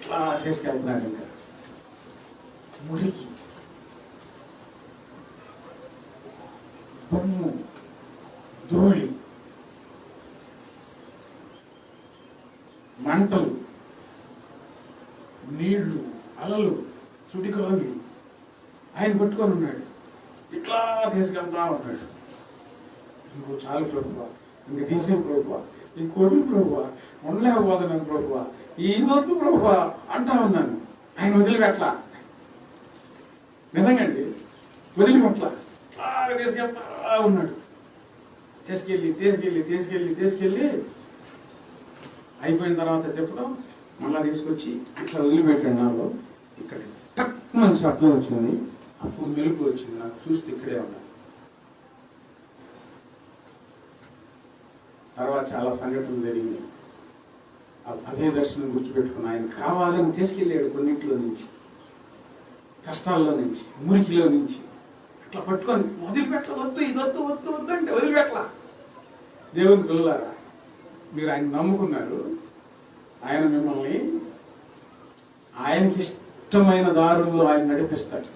ఇట్లా తీసుకెళ్తున్నాడు. ఇంకా మురికి, దుమ్ము, ధూళి, మంటలు, నీళ్లు, అలలు, సుడిగాలి ఆయన పట్టుకొని ఉన్నాడు. ఇట్లా తీసుకెళ్తా ఉన్నాడు. ఇంకో చాలు ప్రభువా, ఇంక తీసే ప్రభువా, ఇంకోటి ప్రభువా, ఉండలేకపోతున్నాను ప్రభువా, ఈ వద్దు ప్రభువా అంటా ఉన్నాను. ఆయన వదిలిపెట్లా, నిజంగండి వదిలిపెట్లా, బాగా తీసుకెళ్తా ఉన్నాడు. తీసుకెళ్ళి అయిపోయిన తర్వాత చెప్పడం, మళ్ళా తీసుకొచ్చి అట్లా వదిలిపెట్టాడు. నాలో ఇక్కడ టక్ మంచి శబ్దం వచ్చింది. అప్పుడు మెలుపు వచ్చింది నాకు. చూస్తే ఇక్కడే ఉన్నాను. తర్వాత చాలా సంఘటనలు జరిగింది. అదే దర్శనం గుర్తుపెట్టుకుని ఆయన కావాలని తీసుకెళ్ళాడు. కొన్నింటిలో నుంచి, కష్టాల్లో నుంచి, మురికిలో నుంచి అట్లా పట్టుకొని వదిలిపెట్ల, వద్దు ఇది వద్దు వద్దు వద్దు అంటే వదిలిపెట్ల. దేవుని పిల్లలారా, మీరు ఆయన నమ్ముకున్నారు. ఆయన మిమ్మల్ని ఆయనకి ఇష్టమైన దారుల్లో ఆయన నడిపిస్తాడు.